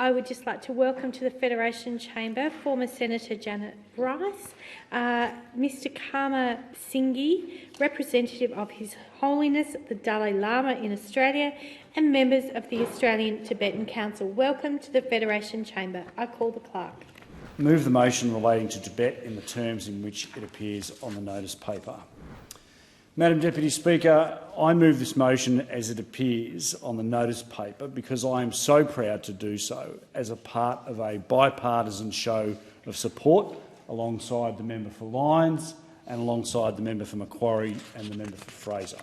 I would just like to welcome to the Federation Chamber former Senator Janet Rice, Mr Karma Singhi, representative of His Holiness the Dalai Lama in Australia, and members of the Australian Tibetan Council. Welcome to the Federation Chamber. I call the clerk. Move the motion relating to Tibet in the terms in which it appears on the notice paper. Madam Deputy Speaker, I move this motion as it appears on the notice paper because I am so proud to do so as a part of a bipartisan show of support alongside the member for Lyons and alongside the member for Macquarie and the member for Fraser.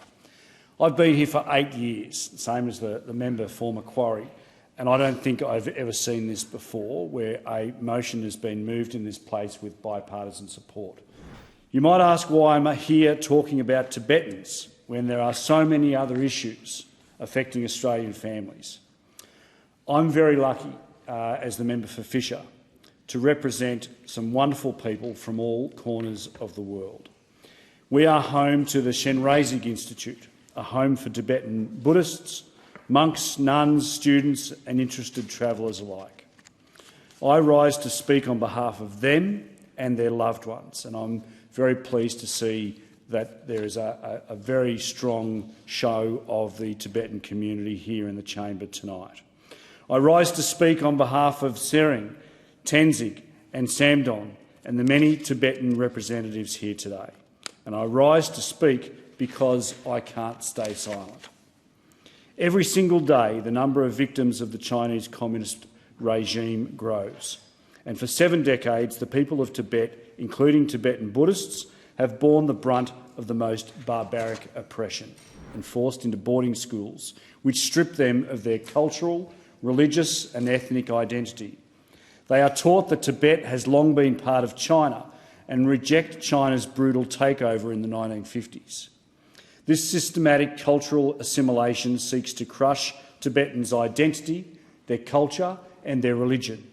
I've been here for 8 years, same as the member for Macquarie, and I don't think I've ever seen this before, where a motion has been moved in this place with bipartisan support. You might ask why I'm here talking about Tibetans when there are so many other issues affecting Australian families. I'm very lucky, as the member for Fisher, to represent some wonderful people from all corners of the world. We are home to the Shenrazig Institute, a home for Tibetan Buddhists, monks, nuns, students and interested travellers alike. I rise to speak on behalf of them and their loved ones, and I'm very pleased to see that there is a very strong show of the Tibetan community here in the chamber tonight. I rise to speak on behalf of Tsering, Tenzing and Samdon and the many Tibetan representatives here today. And I rise to speak because I can't stay silent. Every single day, the number of victims of the Chinese Communist regime grows. And for 7 decades, the people of Tibet, including Tibetan Buddhists, have borne the brunt of the most barbaric oppression and forced into boarding schools, which strip them of their cultural, religious and ethnic identity. They are taught that Tibet has long been part of China and reject China's brutal takeover in the 1950s. This systematic cultural assimilation seeks to crush Tibetans' identity, their culture and their religion.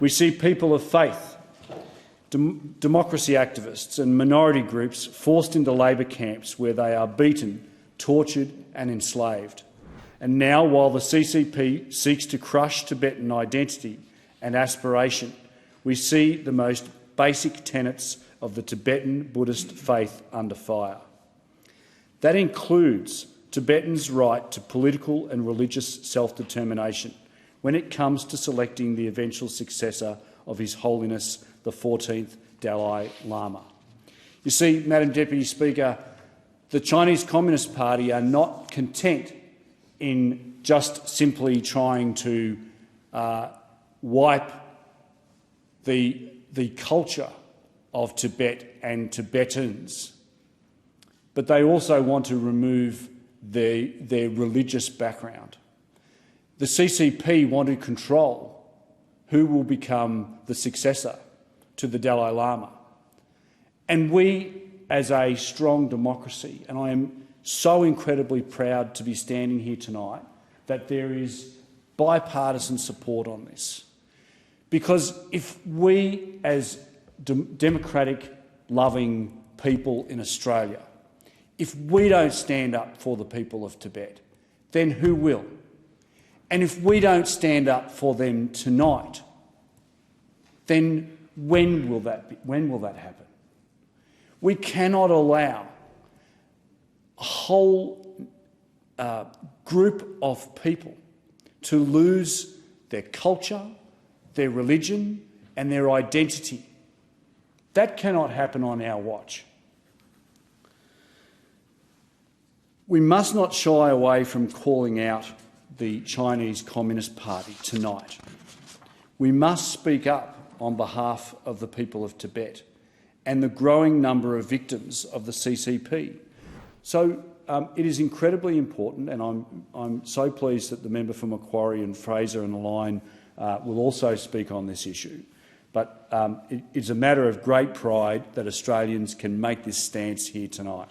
We see people of faith, democracy activists and minority groups forced into labour camps where they are beaten, tortured and enslaved. And now, while the CCP seeks to crush Tibetan identity and aspiration, we see the most basic tenets of the Tibetan Buddhist faith under fire. That includes Tibetans' right to political and religious self-determination when it comes to selecting the eventual successor of His Holiness the 14th Dalai Lama. You see, Madam Deputy Speaker, the Chinese Communist Party are not content in just simply trying to wipe the culture of Tibet and Tibetans, but they also want to remove their religious background. The CCP want to control who will become the successor to the Dalai Lama. And we, as a strong democracy, and I am so incredibly proud to be standing here tonight, that there is bipartisan support on this. Because if we, as democratic, loving people in Australia, if we don't stand up for the people of Tibet, then who will? And if we don't stand up for them tonight, then when will that happen? We cannot allow a whole group of people to lose their culture, their religion and their identity. That cannot happen on our watch. We must not shy away from calling out the Chinese Communist Party tonight. We must speak up on behalf of the people of Tibet and the growing number of victims of the CCP. So it is incredibly important, and I'm so pleased that the member for Macquarie and Fraser and Lyons will also speak on this issue. But it's a matter of great pride that Australians can make this stance here tonight.